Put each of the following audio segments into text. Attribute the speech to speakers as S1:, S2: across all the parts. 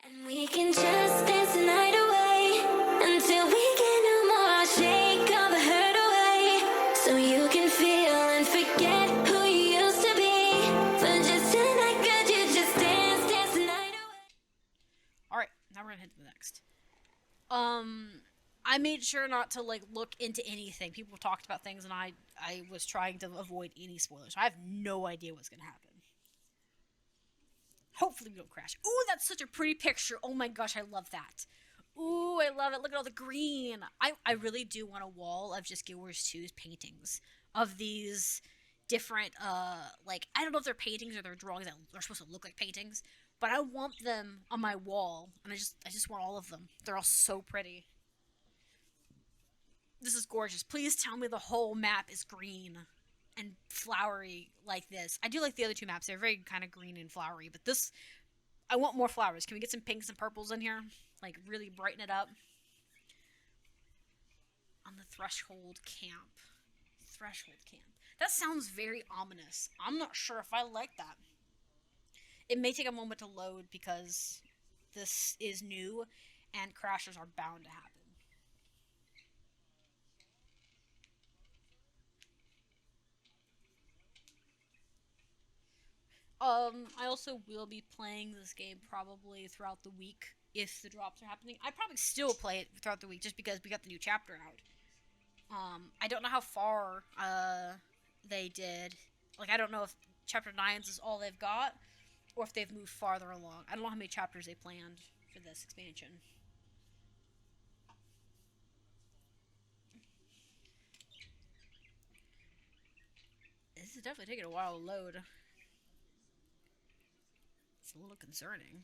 S1: And we can just dance the night away until we get no more. Shake all the hurt away so you can feel and forget who you used to be. For just tonight, could you just dance the night away?
S2: Alright, now we're gonna head to the next. I made sure not to look into anything. People talked about things and I was trying to avoid any spoilers. I have no idea what's gonna happen. Hopefully we don't crash. Ooh, that's such a pretty picture. Oh my gosh, I love that. Ooh, I love it. Look at all the green. I really do want a wall of just Guild Wars 2's paintings of these different, I don't know if they're paintings or they're drawings that are supposed to look like paintings, but I want them on my wall, and I just want all of them. They're all so pretty. This is gorgeous. Please tell me the whole map is green and flowery like this. I do like the other two maps. They're very kind of green and flowery, but this, I want more flowers. Can we get some pinks and purples in here? Like, really brighten it up. On the Threshold Camp. Threshold Camp. That sounds very ominous. I'm not sure if I like that. It may take a moment to load because this is new and crashes are bound to happen. I also will be playing this game probably throughout the week if the drops are happening. I probably still play it throughout the week just because we got the new chapter out. I don't know how far they did. Like, I don't know if chapter 9 is all they've got or if they've moved farther along. I don't know how many chapters they planned for this expansion. This is definitely taking a while to load. It's a little concerning.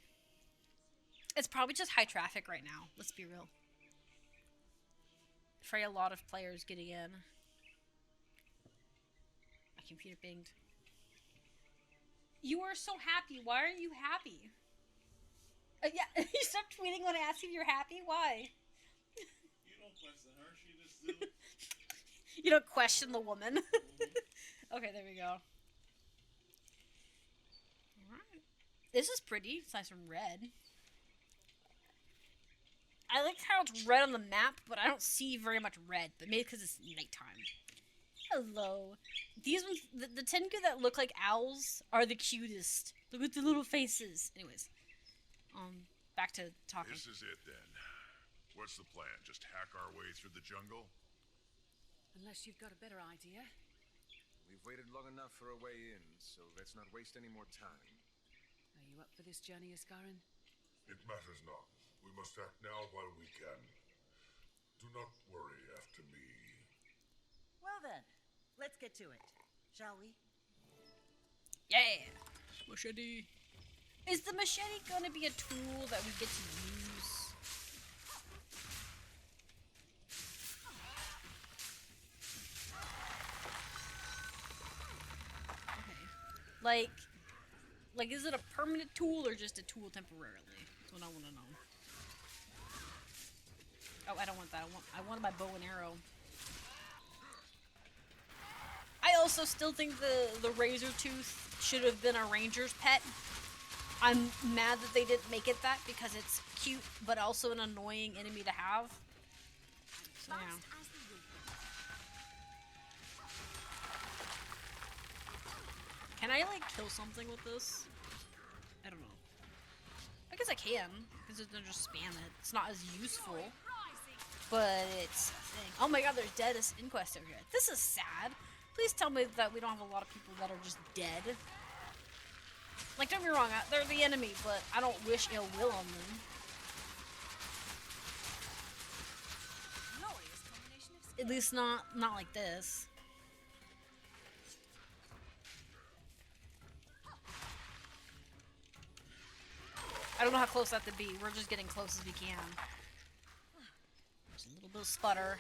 S2: It's probably just high traffic right now. Let's be real. Afraid a lot of players getting in. My computer pinged. You are so happy. Why aren't you happy? Yeah, you stop tweeting when I ask if you're happy. Why?
S3: You don't question her. She just do.
S2: You don't question the woman. Okay, there we go. Alright. This is pretty. It's nice and red. I like how it's red on the map, but I don't see very much red. But maybe because it's nighttime. Hello. These ones, the Tengu that look like owls are the cutest. Look at the little faces. Anyways. Back to talking.
S4: This is it then. What's the plan? Just hack our way through the jungle?
S5: Unless you've got a better idea.
S6: We've waited long enough for a way in, so let's not waste any more time.
S5: Are you up for this journey, Askarin?
S4: It matters not. We must act now while we can. Do not worry after me.
S7: Well then, let's get to it, shall we?
S2: Yeah! Machete. Is the machete gonna be a tool that we get to use? Okay. Like, is it a permanent tool or just a tool temporarily? That's what I want to know. Oh, I don't want that. I want my bow and arrow. I also still think the Razor Tooth should have been a ranger's pet. I'm mad that they didn't make it that because it's cute, but also an annoying enemy to have. So, yeah. Can I, kill something with this? I don't know. I guess I can, because then just spam it. It's not as useful, but it's a thing. Oh my god, there's Deadest Inquest over here. This is sad. Please tell me that we don't have a lot of people that are just dead. Like, don't get me wrong, they're the enemy, but I don't wish ill will on them. At least not like this. I don't know how close that to be. We're just getting close as we can. There's a little bit of sputter.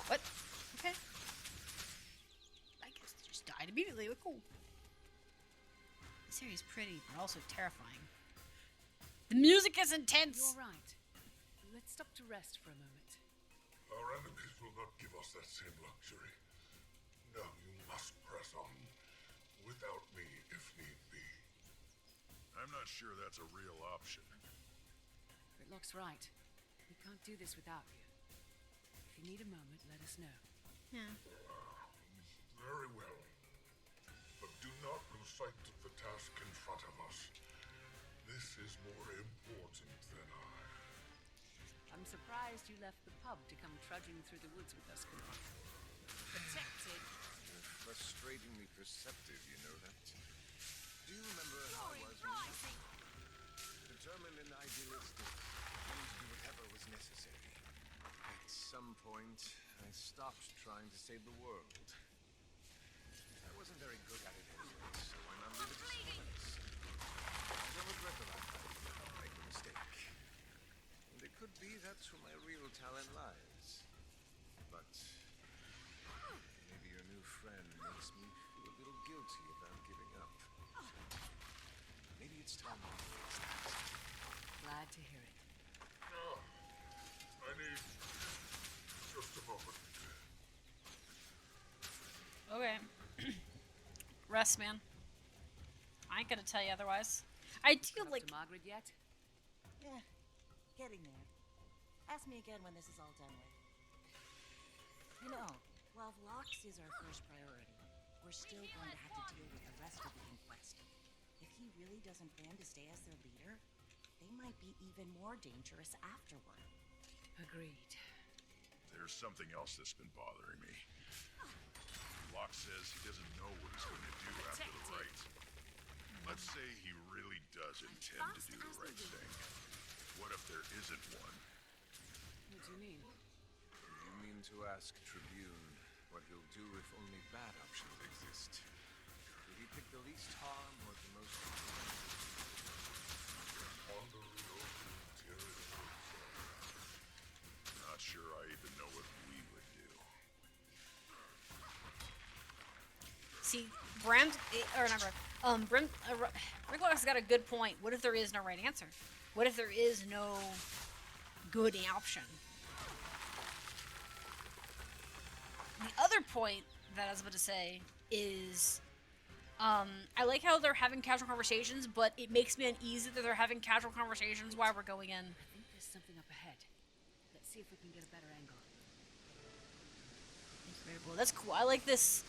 S2: What? Okay. I guess they just died immediately. But cool. This area is pretty, but also terrifying. The music is intense!
S5: You're right. Let's stop to rest for a moment.
S4: Our enemies will not give us that same luxury. No, you must press on. Without me, if need be. I'm not sure that's a real option.
S5: Locke's right. We can't do this without you. If you need a moment, let us know.
S2: Yeah.
S4: Very well. But do not lose sight of the task in front of us. This is more important than I.
S5: I'm surprised you left the pub to come trudging through the woods with us, Kumar. Protected.
S6: You're frustratingly perceptive, you know that? Do you remember how I was when determined and idealistic, willing to do whatever was necessary? At some point, I stopped trying to save the world. I wasn't very good at it anyway, so why not leave it to someone else? I don't regret that I'll make a mistake. And it could be that's where my real talent lies. But maybe your new friend makes me feel a little guilty about giving up. Maybe it's time to fix that.
S5: Glad to hear it.
S4: I need just a moment.
S2: Okay. Rest, man. I ain't gonna tell you otherwise. I do
S5: Come up
S2: like.
S5: to Margaret yet?
S7: Yeah, getting there. Ask me again when this is all done with. You know, while Vlox is our first priority, we're still going to have to deal with the rest of the inquest. If he really doesn't plan to stay as their leader, they might be even more dangerous afterward.
S5: Agreed.
S8: There's something else that's been bothering me. Locke says he doesn't know what he's going to do after the rite. Let's say he really does intend to do the right thing. What if there isn't one?
S5: What do you mean?
S6: You mean to ask Tribune what he'll do if only bad options exist? Will he pick the least harm or the most?
S4: Ponder the open interior.
S8: Not sure I even know what we would do.
S2: See, Brand or not Brand. Ricklock's got a good point. What if there is no right answer? What if there is no good option? The other point that I was about to say is, I like how they're having casual conversations, but it makes me uneasy that they're having casual conversations while we're going in.
S5: I think there's something up ahead. Let's see if we can get a better angle.
S2: Incredible. That's cool. I like this.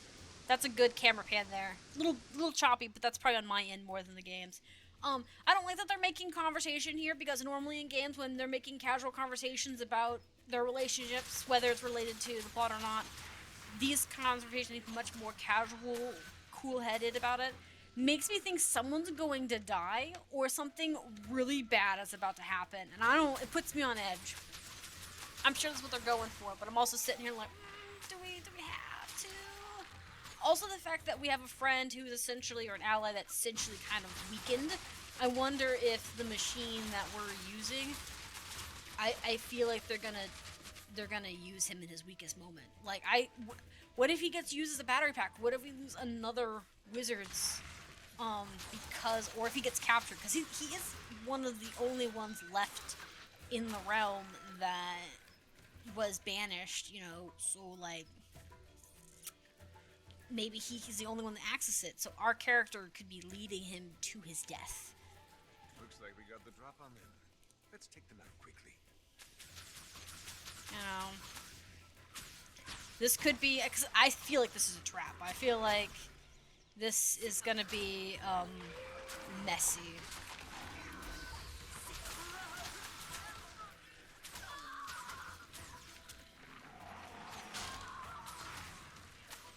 S2: That's a good camera pan there. Little choppy, but that's probably on my end more than the game's. I don't like that they're making conversation here, because normally in games when they're making casual conversations about their relationships, whether it's related to the plot or not, these conversations make much more casual, cool-headed about it. Makes me think someone's going to die or something really bad is about to happen, and it puts me on edge. I'm sure that's what they're going for, but I'm also sitting here like, do we have to? Also, the fact that we have a friend who's essentially, or an ally that's essentially kind of weakened. I wonder if the machine that we're using, I feel like they're gonna use him in his weakest moment. Like, what if he gets used as a battery pack? What if we lose another wizard's, or if he gets captured? Because he is one of the only ones left in the realm that was banished, so, like, maybe he's the only one that accesses it, so our character could be leading him to his death.
S6: Looks like we got the drop on them. Let's take them out quickly.
S2: This could be, cause I feel like this is a trap. I feel like this is gonna be, messy.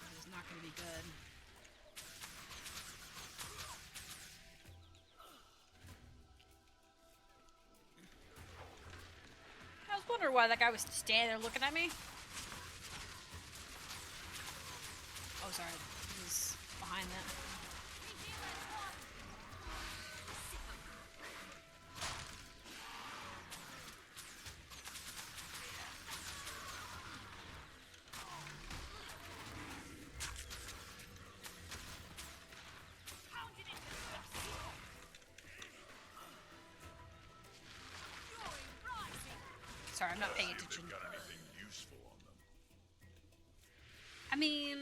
S2: This is not gonna be good. I was wondering why that guy was standing there looking at me. Oh, sorry. He was behind that. Sorry, I'm not paying attention.
S8: Got anything useful on them?
S2: I mean,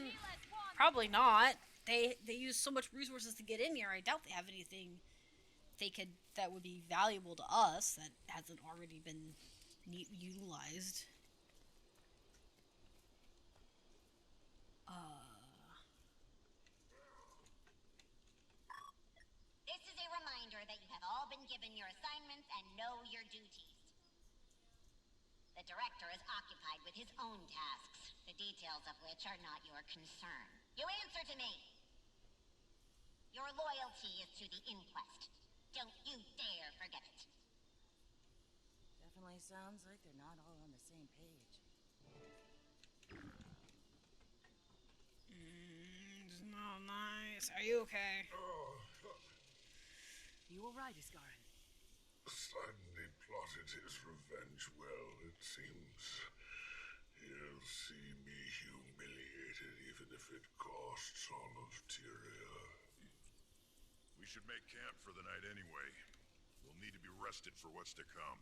S2: probably not. They use so much resources to get in here. I doubt they have anything that would be valuable to us that hasn't already been utilized.
S9: This is a reminder that you have all been given your assignments and know your duties. The director is occupied with his own tasks, the details of which are not your concern. You answer to me. Your loyalty is to the inquest. Don't you dare forget it.
S7: Definitely sounds like they're not all on the same page.
S2: It's not nice. Are you okay?
S5: You all right, Isgarin?
S4: Slightly plotted his revenge well, it seems. He'll see me humiliated, even if it costs all of Tyria.
S8: We should make camp for the night anyway. We'll need to be rested for what's to come.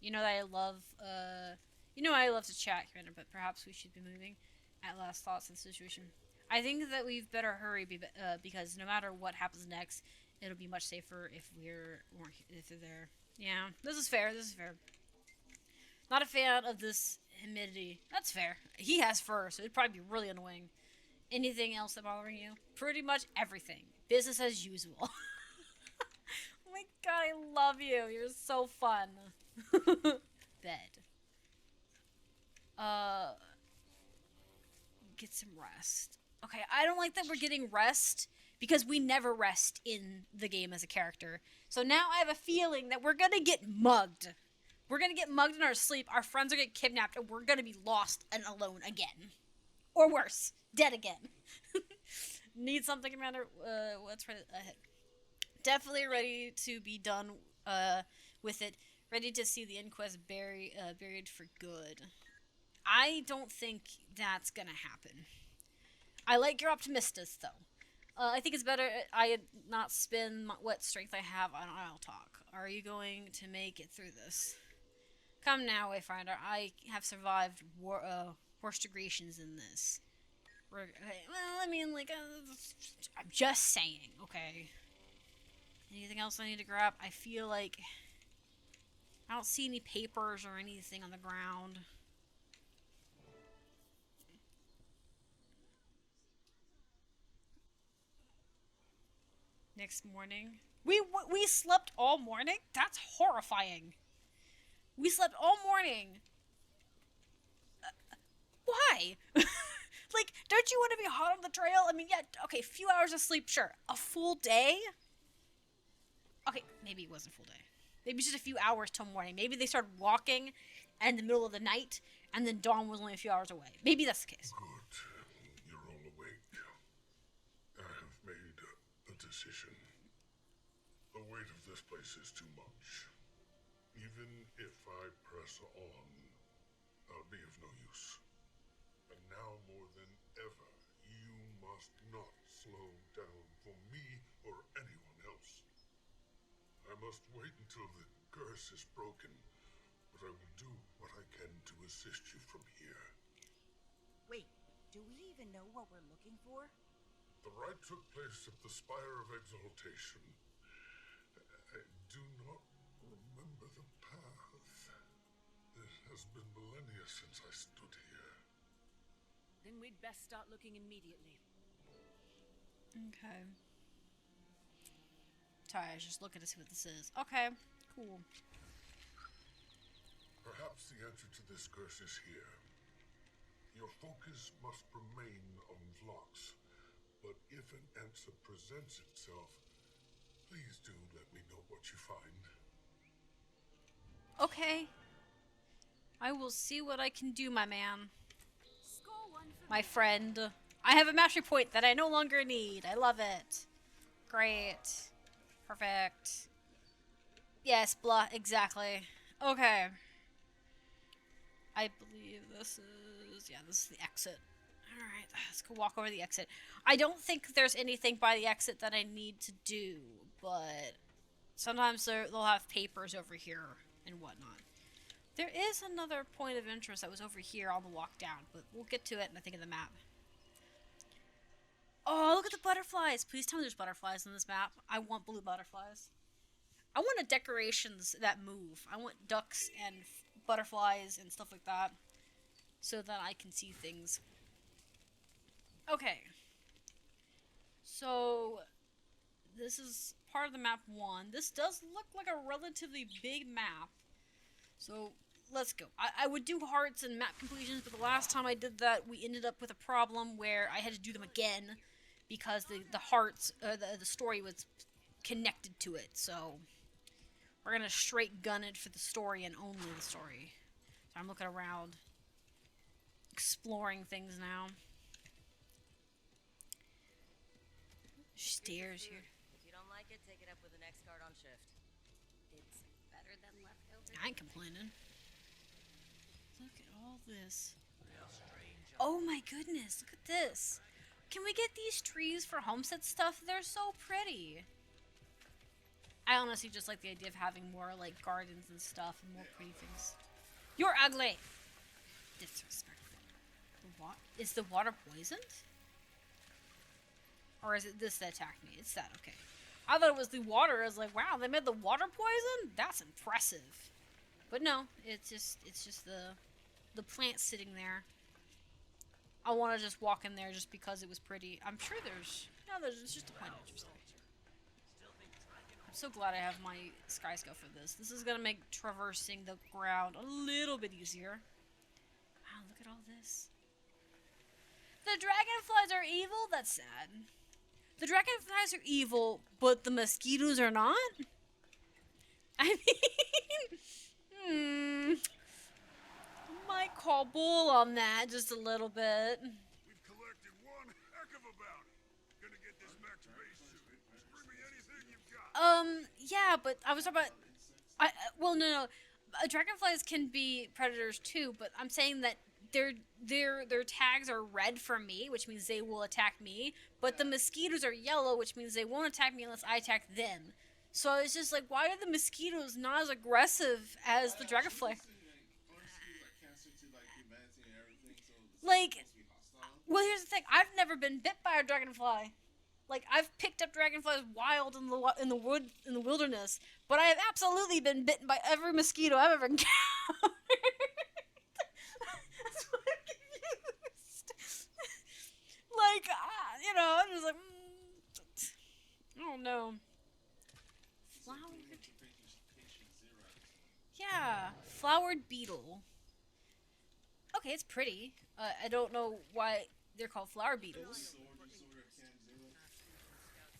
S2: You know that I love, I love to chat, Commander, but perhaps we should be moving. At last thoughts on the situation. I think that we've better hurry because no matter what happens next, it'll be much safer if if they're there. Yeah, this is fair. This is fair. Not a fan of this humidity. That's fair. He has fur, so it'd probably be really annoying. Anything else that bothering you? Pretty much everything. Business as usual. Oh my god, I love you. You're so fun. Bed. Get some rest. Okay, I don't like that we're getting rest because we never rest in the game as a character. So now I have a feeling that we're gonna get mugged. We're gonna get mugged in our sleep, our friends are gonna get kidnapped, and we're gonna be lost and alone again. Or worse, dead again. Need something, Commander? What's right ahead? Definitely ready to be done with it. Ready to see the inquest buried for good. I don't think that's gonna happen. I like your optimistus, though. I think it's better I not spend what strength I have on I'll talk. Are you going to make it through this? Come now, Wayfinder. I have survived worse degredations in this. Well, I mean, like, I'm just saying, okay? Anything else I need to grab? I feel like I don't see any papers or anything on the ground. Next morning. We slept all morning? That's horrifying. We slept all morning. Why? Like, don't you want to be hot on the trail? I mean, yeah, okay, a few hours of sleep, sure. A full day? Okay, maybe it wasn't a full day. Maybe just a few hours till morning. Maybe they started walking in the middle of the night, and then dawn was only a few hours away. Maybe that's the case.
S4: Good. You're all awake. I have made a decision. The weight of this place is too much. Even if I press on, I'll be of no use. And now more than ever, you must not slow down for me or anyone else. I must wait until the curse is broken, but I will do what I can to assist you from here.
S7: Wait, do we even know what we're looking for?
S4: The rite took place at the Spire of Exaltation. I do not remember the path. It has been millennia since I stood here.
S5: Then we'd best start looking immediately.
S2: Okay. Sorry, I was just looking to see what this is. Okay, cool.
S4: Perhaps the answer to this curse is here. Your focus must remain on Vlox, but if an answer presents itself, please do let me know what you find.
S2: Okay. I will see what I can do, my man. My friend. I have a mastery point that I no longer need. I love it. Great. Perfect. Yes, blah, exactly. Okay. I believe this is the exit. Alright, let's go walk over the exit. I don't think there's anything by the exit that I need to do, but sometimes they'll have papers over here and whatnot. There is another point of interest that was over here on the walk down, but we'll get to it in, I think, in the map. Oh, look at the butterflies. Please tell me there's butterflies in this map. I want blue butterflies. I want decorations that move. I want ducks and butterflies and stuff like that, so that I can see things. Okay. So, this is part of the map 1. This does look like a relatively big map. So, let's go. I would do hearts and map completions, but the last time I did that, we ended up with a problem where I had to do them again because the hearts, the story was connected to it. So, we're gonna straight gun it for the story and only the story. So I'm looking around, exploring things now. Stairs here.
S7: If you don't like it, take it up with the next guard on shift.
S5: It's better than leftovers.
S2: I ain't complaining. Look at all this. Oh my goodness, look at this. Can we get these trees for homestead stuff? They're so pretty. I honestly just like the idea of having more like gardens and stuff and more pretty things. You're ugly. Disrespectful. Is the water poisoned? Or is it this that attacked me? It's that, okay. I thought it was the water. I was like, wow, they made the water poison? That's impressive. But no, it's just the plant sitting there. I want to just walk in there just because it was pretty. I'm sure there's just a plant interesting. I'm so glad I have my Sky Scout for this. This is gonna make traversing the ground a little bit easier. Wow, look at all this. The dragonflies are evil? That's sad. The dragonflies are evil, but the mosquitoes are not? I mean... might call bull on that just a little bit.
S8: We've collected one heck of a bounty. Gonna get this max base suited. Bring me anything you've got.
S2: Yeah, but I was talking about... well, no. Dragonflies can be predators too, but I'm saying that their tags are red for me, which means they will attack me, but the mosquitoes are yellow, which means they won't attack me unless I attack them. So it's just like, why are the mosquitoes not as aggressive as the dragonfly? Like, well, here's the thing. I've never been bit by a dragonfly. Like, I've picked up dragonflies wild in the wilderness, but I have absolutely been bitten by every mosquito I've ever encountered. That's why I'm confused. Like, I'm just like, I don't know. Flowered. Yeah, flowered beetle. Okay, it's pretty. I don't know why they're called flower beetles.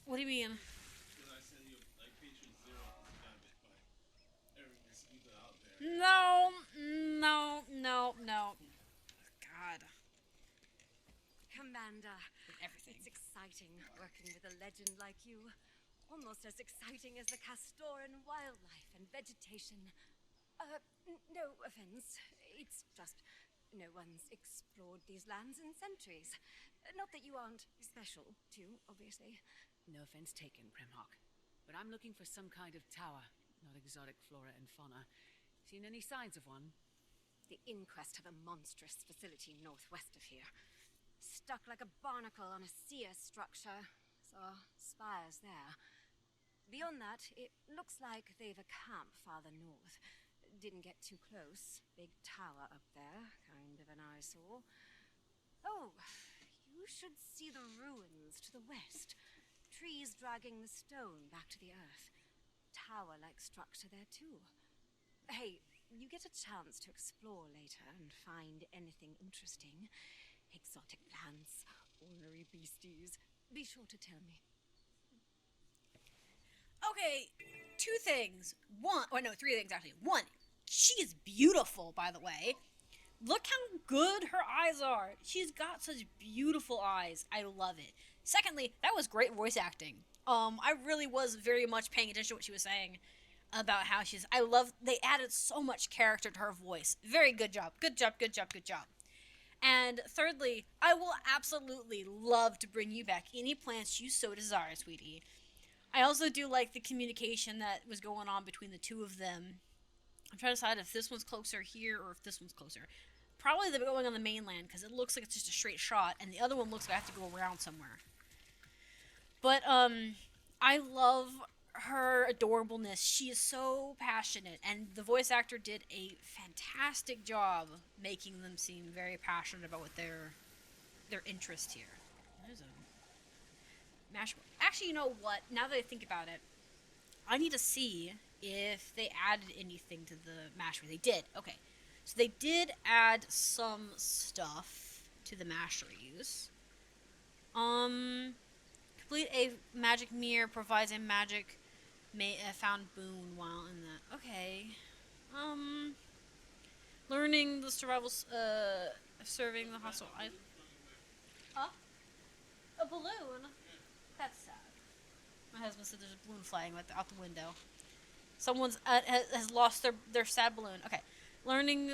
S2: What do you mean? No. God.
S7: Commander,
S2: Everything.
S7: it's exciting working with a legend like you. Almost as exciting as the Castoran wildlife and vegetation. No offense. It's just no one's explored these lands in centuries. Not that you aren't special, too, obviously.
S5: No offense taken, Premhawk. But I'm looking for some kind of tower, not exotic flora and fauna. Seen any signs of one?
S7: The Inquest have a monstrous facility northwest of here. Stuck like a barnacle on a seer structure. Saw spires there. Beyond that, it looks like they've a camp farther north. Didn't get too close. Big tower up there. Kind of an eyesore. Oh, you should see the ruins to the west. Trees dragging the stone back to the earth. Tower-like structure there too. Hey, you get a chance to explore later and find anything interesting. Exotic plants, ornery beasties. Be sure to tell me.
S2: Okay, two things. Three things actually. One, she is beautiful, by the way. Look how good her eyes are. She's got such beautiful eyes. I love it. Secondly, that was great voice acting. I really was very much paying attention to what she was saying about how they added so much character to her voice. Very good job. Good job. And thirdly, I will absolutely love to bring you back any plants you so desire, sweetie. I also do like the communication that was going on between the two of them. I'm trying to decide if this one's closer here or if this one's closer. Probably they're going on the mainland because it looks like it's just a straight shot, and the other one looks like I have to go around somewhere. But I love her adorableness. She is so passionate, and the voice actor did a fantastic job making them seem very passionate about what their interest here. There's a mash. Actually, you know what? Now that I think about it, I need to see if they added anything to the masher. They did. Okay, so they did add some stuff to the masheries. Complete a magic mirror provides a magic found boon while in the... Okay. Learning the survival, serving the hostile... Huh? A balloon? That's sad. My husband said there's a balloon flying out the window. Someone's has lost their sad balloon. Okay. Learning...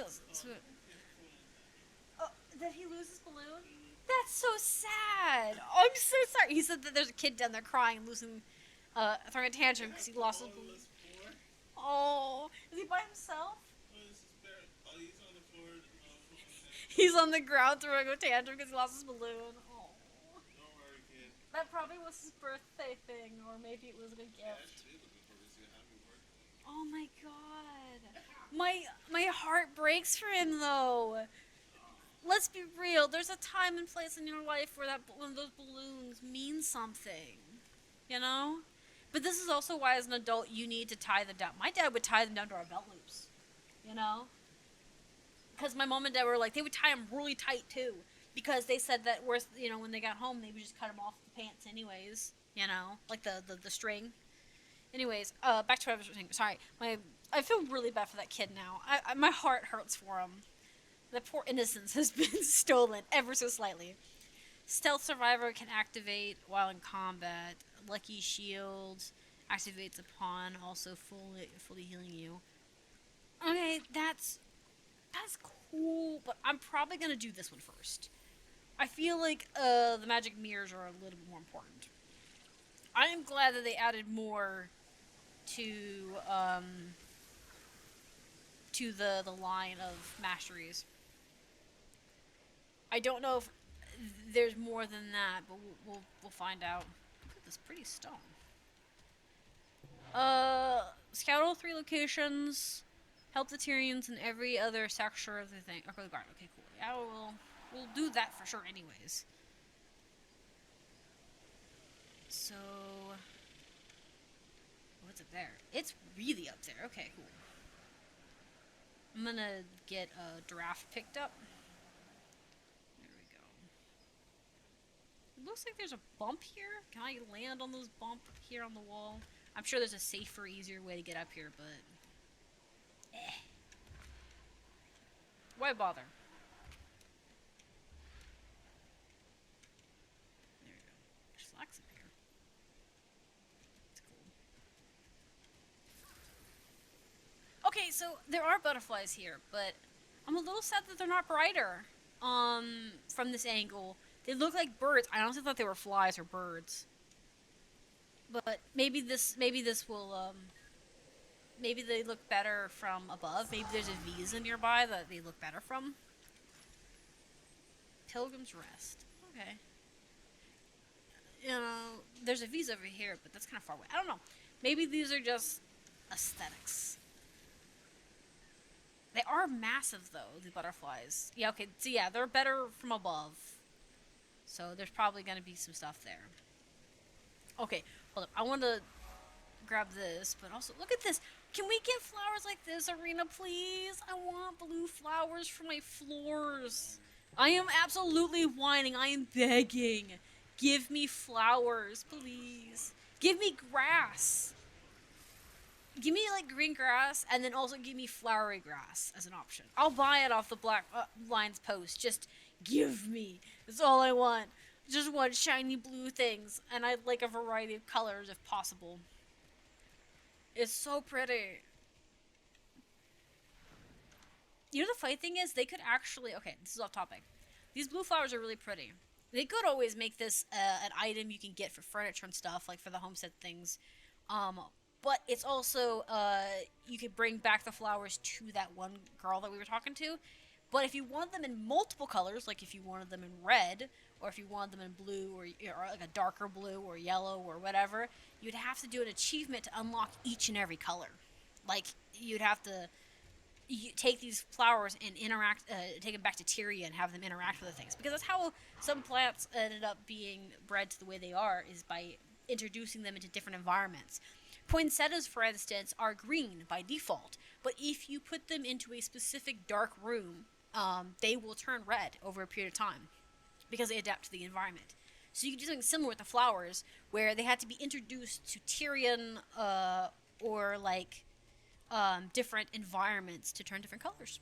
S2: Oh, did he lose his balloon? That's so sad. Oh, I'm so sorry. He said that there's a kid down there crying, throwing a tantrum because he lost his balloon. Oh, is he by himself?
S3: He's on the floor.
S2: He's on the ground throwing a tantrum because he lost his balloon. Oh.
S3: Don't worry, kid.
S2: That probably was his birthday thing, or maybe it was a gift. Oh my god. My heart breaks for him though. Let's be real. There's a time and place in your life where one of those balloons means something, you know. But this is also why, as an adult, you need to tie them down. My dad would tie them down to our belt loops, you know. Because my mom and dad were like, they would tie them really tight too, because they said that when they got home, they would just cut them off the pants anyways, you know, like the string. Anyways, back to what I was saying. Sorry, I feel really bad for that kid now. My heart hurts for him. The poor innocence has been stolen ever so slightly. Stealth Survivor can activate while in combat. Lucky Shield activates upon also fully healing you. Okay, that's cool, but I'm probably gonna do this one first. I feel like the magic mirrors are a little bit more important. I am glad that they added more to the line of masteries. I don't know if there's more than that, but we'll find out. Look at this pretty stone. Scout all 3 locations. Help the Tyrians in every other sector of the thing. Okay, guard. Okay, cool. Yeah, we'll do that for sure, anyways. So, what's up there? It's really up there. Okay, cool. I'm gonna get a giraffe picked up. There we go. It looks like there's a bump here. Can I land on those bump here on the wall? I'm sure there's a safer, easier way to get up here, but... Why bother? There we go. There's flax up here. That's cool. Okay, so there are butterflies here, but I'm a little sad that they're not brighter. From this angle, they look like birds. I honestly thought they were flies or birds. But maybe this will maybe they look better from above. Maybe there's a visa nearby that they look better from. Pilgrim's Rest. Okay. You know, there's a visa over here, but that's kind of far away. I don't know. Maybe these are just aesthetics. They are massive, though, the butterflies. Yeah, okay. So, yeah, they're better from above. So, there's probably going to be some stuff there. Okay, hold up. I want to grab this, but also, look at this. Can we get flowers like this, Arena, please? I want blue flowers for my floors. I am absolutely whining. I am begging. Give me flowers, please. Give me grass. Give me, like, green grass, and then also give me flowery grass as an option. I'll buy it off the Black Lions post. Just give me. That's all I want. Just want shiny blue things, and I'd like a variety of colors if possible. It's so pretty. You know the funny thing is, they could actually... Okay, this is off topic. These blue flowers are really pretty. They could always make this an item you can get for furniture and stuff, like for the homestead things. But it's also, you could bring back the flowers to that one girl that we were talking to. But if you want them in multiple colors, like if you wanted them in red, or if you wanted them in blue or like a darker blue or yellow or whatever, you'd have to do an achievement to unlock each and every color. Like, you'd have to take these flowers and take them back to Tyria and have them interact with the things. Because that's how some plants ended up being bred to the way they are, is by introducing them into different environments. Poinsettias, for instance, are green by default, but if you put them into a specific dark room, they will turn red over a period of time because they adapt to the environment. So you can do something similar with the flowers, where they had to be introduced to Tyrian or like different environments to turn different colors.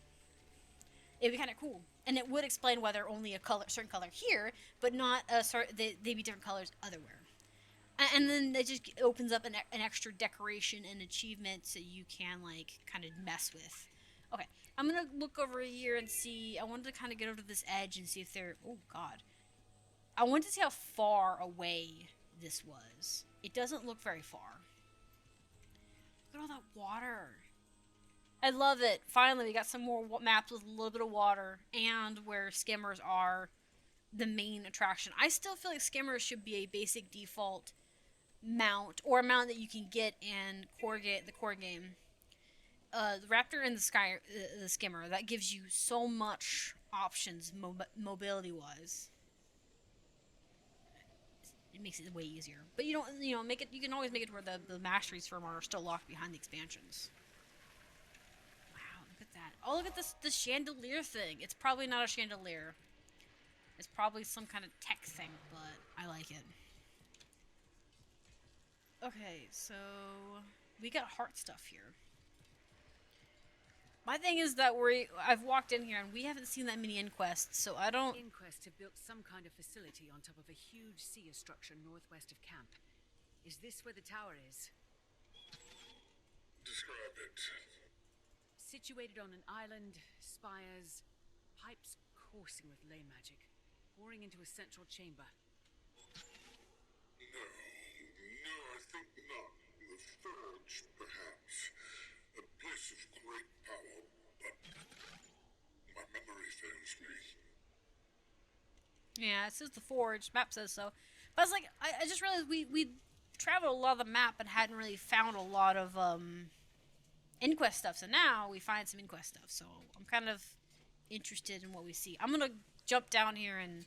S2: It'd be kind of cool, and it would explain why they're only a certain color here, but not they'd be different colors otherwhere. And then it just opens up an extra decoration and achievement that you can like kind of mess with. Okay, I'm gonna look over here and see. I wanted to kind of get over to this edge and see if they're. Oh God, I wanted to see how far away this was. It doesn't look very far. Look at all that water. I love it. Finally, we got some more maps with a little bit of water and where skimmers are the main attraction. I still feel like skimmers should be a basic default mount, or a mount that you can get in the core game. The Raptor and the Skimmer, that gives you so much options mobility wise. It makes it way easier. But you can always make it where the masteries from are still locked behind the expansions. Wow, look at that. Oh, look at this chandelier thing. It's probably not a chandelier. It's probably some kind of tech thing, but I like it. Okay, so we got heart stuff here. My thing is that I've walked in here and we haven't seen that many inquests, so I don't...
S5: Inquest have built some kind of facility on top of a huge seer structure northwest of camp. Is this where the tower is?
S4: Describe it.
S5: Situated on an island, spires, pipes coursing with ley magic, pouring into a central chamber.
S4: No, I think not. The Forge, perhaps. A place of great power, but my memory fails me.
S2: Yeah, it says the Forge. Map says so. But I was like, I just realized we traveled a lot of the map and hadn't really found a lot of inquest stuff. So now we find some inquest stuff. So I'm kind of interested in what we see. I'm gonna jump down here and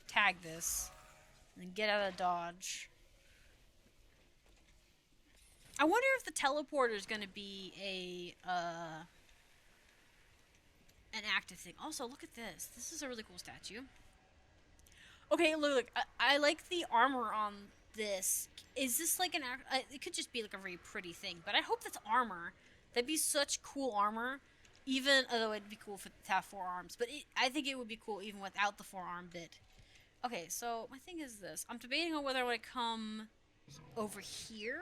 S2: tag this and get out of dodge. I wonder if the teleporter is going to be an active thing. Also, look at this. This is a really cool statue. Okay, look. I like the armor on this. Is this like it could just be like a very pretty thing, but I hope that's armor. That'd be such cool armor. Even, although it'd be cool to have 4 arms. But I think it would be cool even without the 4-arm bit. Okay, so my thing is this. I'm debating on whether I want to come over here.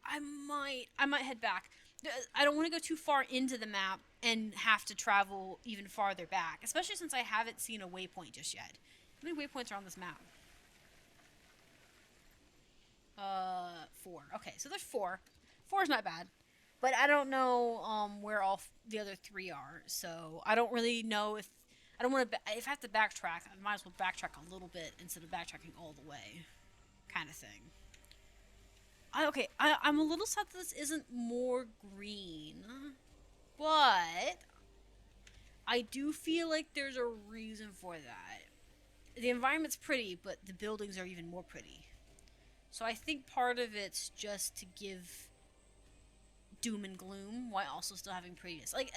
S2: I might head back. I don't want to go too far into the map and have to travel even farther back, especially since I haven't seen a waypoint just yet. How many waypoints are on this map? 4. Okay, so there's 4. 4 is not bad, but I don't know where all the other 3 are. So I don't really know if I don't want to. If I have to backtrack, I might as well backtrack a little bit instead of backtracking all the way, kind of thing. I'm a little sad that this isn't more green, but I do feel like there's a reason for that. The environment's pretty, but the buildings are even more pretty. So I think part of it's just to give doom and gloom while also still having prettiness. Like,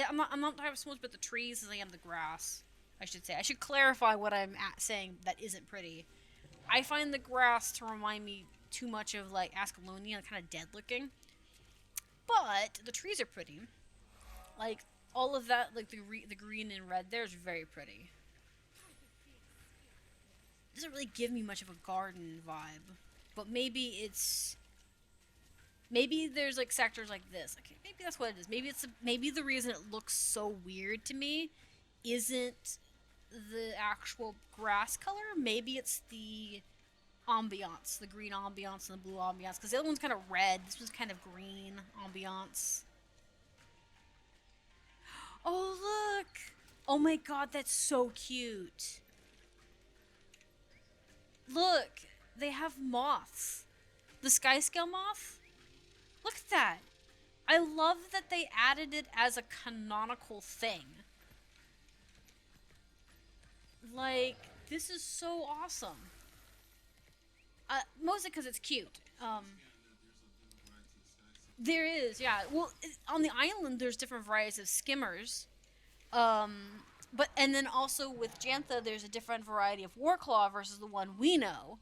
S2: I'm not talking so much about the trees as I am the grass, I should say. I should clarify what I'm saying that isn't pretty. I find the grass to remind me too much of like Ascalonia, kind of dead looking, but the trees are pretty. Like all of that, like the green and red there is very pretty. It doesn't really give me much of a garden vibe, but maybe there's like sectors like this. Okay, maybe that's what it is. Maybe the reason it looks so weird to me isn't the actual grass color. Maybe it's the ambiance, the green ambiance and the blue ambiance, because the other one's kind of red, this one's kind of green ambiance. Oh look, Oh my god, that's so cute. Look, they have moths. The sky scale moth? Look at that. I love that they added it as a canonical thing. Like, this is so awesome. Mostly because it's cute. There is, yeah. Well, on the island, there's different varieties of skimmers. But and then also with Jantha, there's a different variety of Warclaw versus the one we know.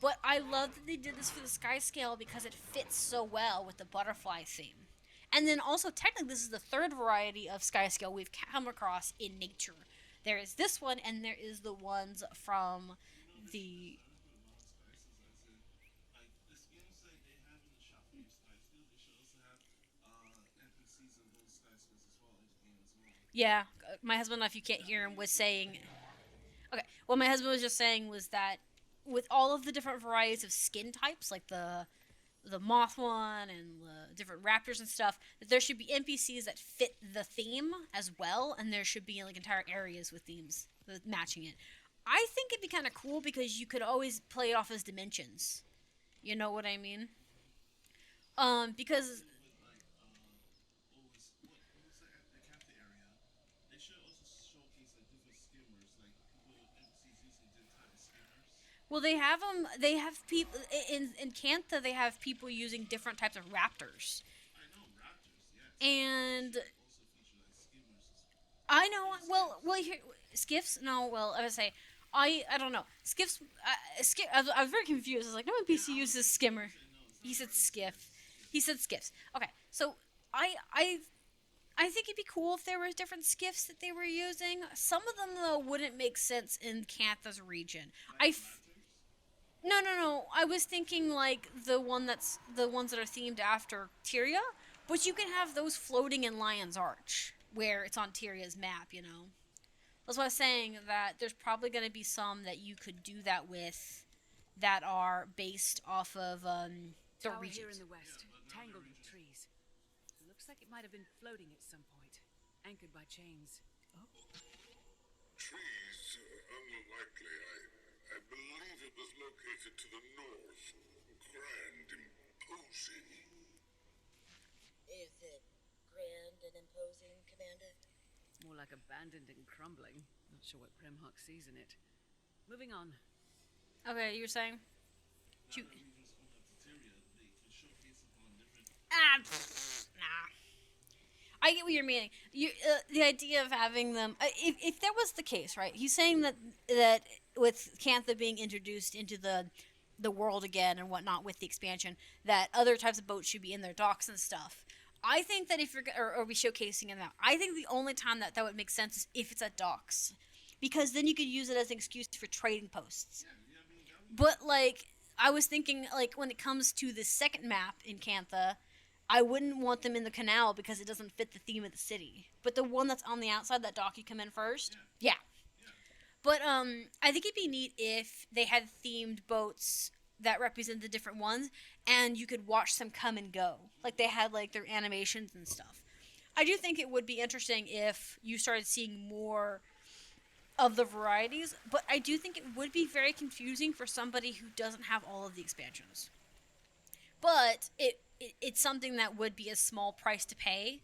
S2: But I love that they did this for the sky scale because it fits so well with the butterfly theme. And then also, technically, this is the third variety of sky scale we've come across in nature. There is this one, and there is the ones from the...
S3: Like, the skins that they have in the shop for your Sky Skill, they should also have NPCs of those Sky Skills as well in the game as well.
S2: Yeah, my husband, if you can't hear him, was saying... Okay, what my husband was just saying was that with all of the different varieties of skin types, like the moth one and the different raptors and stuff, that there should be NPCs that fit the theme as well, and there should be like entire areas with themes matching it. I think it'd be kind of cool because you could always play it off as dimensions. You know what I mean? Because
S3: What was the captain area? They should also showcase like different skimmers, like people NPCs using different type of skimmers.
S2: well, they have them. They have people in Cantha. They have people using different types of raptors,
S3: I know raptors, yes.
S2: and
S3: Also feature like skimmers as well.
S2: I know. Well, here, skiffs. No, well, I would say, I don't know. Skiffs. I was very confused. I was like, no NPC uses skimmer. He said skiff. He said skiffs. Okay, so I think it'd be cool if there were different skiffs that they were using. Some of them though wouldn't make sense in Cantha's region. No. I was thinking like the ones that are themed after Tyria, but you can have those floating in Lion's Arch, where it's on Tyria's map. You know, that's why I was saying that there's probably going to be some that you could do that with, that are based off of the
S5: Tower here
S2: regions.
S5: in the west, tangled with trees. Looks like it might have been floating at some point, anchored by chains.
S4: Trees? Unlikely. I believe it was located to the north. Grand, imposing.
S7: Is it grand and imposing, Commander?
S5: More like abandoned and crumbling. Not sure what Premhawk sees in it. Moving on.
S2: Okay, you were saying?
S3: Now that we just own up to Tyria, they can showcase upon different.
S2: Nah. I get what you're meaning. The idea of having them, if that was the case, right? He's saying that with Cantha being introduced into the world again and whatnot with the expansion, that other types of boats should be in their docks and stuff. I think that if you're or be showcasing in that, I think the only time that would make sense is if it's at docks, because then you could use it as an excuse for trading posts. But like, I was thinking, like, when it comes to the second map in Cantha, I wouldn't want them in the canal because it doesn't fit the theme of the city. But the one that's on the outside, that dock you come in first, yeah. But I think it'd be neat if they had themed boats that represent the different ones, and you could watch them come and go, like they had like their animations and stuff. I do think it would be interesting if you started seeing more of the varieties, but I do think it would be very confusing for somebody who doesn't have all of the expansions. But it's something that would be a small price to pay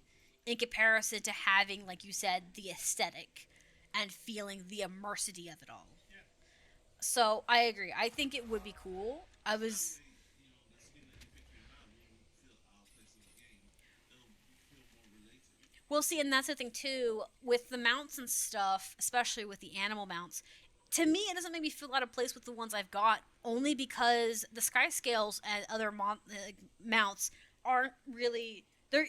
S2: in comparison to having, like you said, the aesthetic and feeling the immersity of it all. So I agree. I think it would be cool. Well, see, and that's the thing too, with the mounts and stuff, especially with the animal mounts. To me, it doesn't make me feel out of place with the ones I've got, only because the sky scales and other mounts aren't really. They're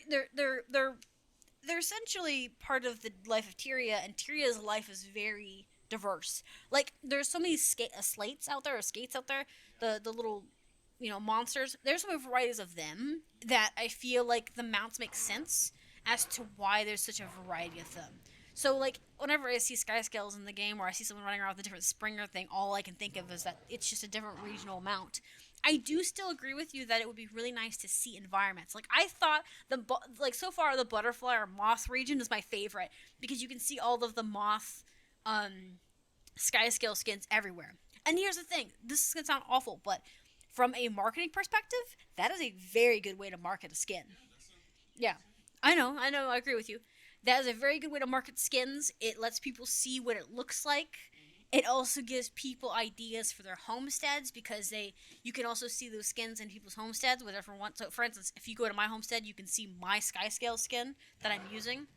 S2: essentially part of the life of Tyria, and Tyria's life is very diverse. Like, there's so many slates out there, or skates out there, the little, monsters. There's so many varieties of them that I feel like the mounts make sense as to why there's such a variety of them. So, like, whenever I see sky scales in the game, or I see someone running around with a different Springer thing, all I can think of is that it's just a different regional mount. I do still agree with you that it would be really nice to see environments. Like I thought so far the butterfly or moth region is my favorite because you can see all of the moth sky scale skins everywhere. And here's the thing, this is gonna sound awful, but from a marketing perspective, that is a very good way to market a skin. Yeah, I know, I agree with you. That is a very good way to market skins. It lets people see what it looks like. It also gives people ideas for their homesteads because you can also see those skins in people's homesteads, whatever one. So, for instance, if you go to my homestead, you can see my sky scale skin that I'm using,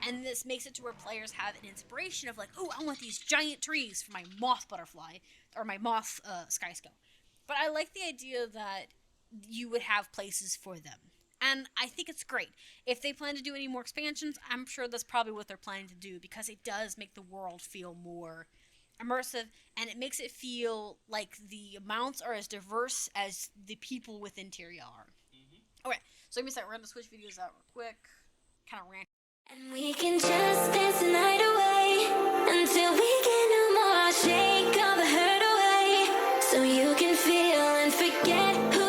S2: and this makes it to where players have an inspiration of like, oh, I want these giant trees for my moth butterfly or my moth sky scale. But I like the idea that you would have places for them. And I think it's great. If they plan to do any more expansions, I'm sure that's probably what they're planning to do because it does make the world feel more immersive, and it makes it feel like the amounts are as diverse as the people within Tyria are. Okay, so let me start. We're going to switch videos out real quick. Kind of rant.
S1: And we can just dance the night away until we get no more. I'll shake all the hurt away so you can feel and forget who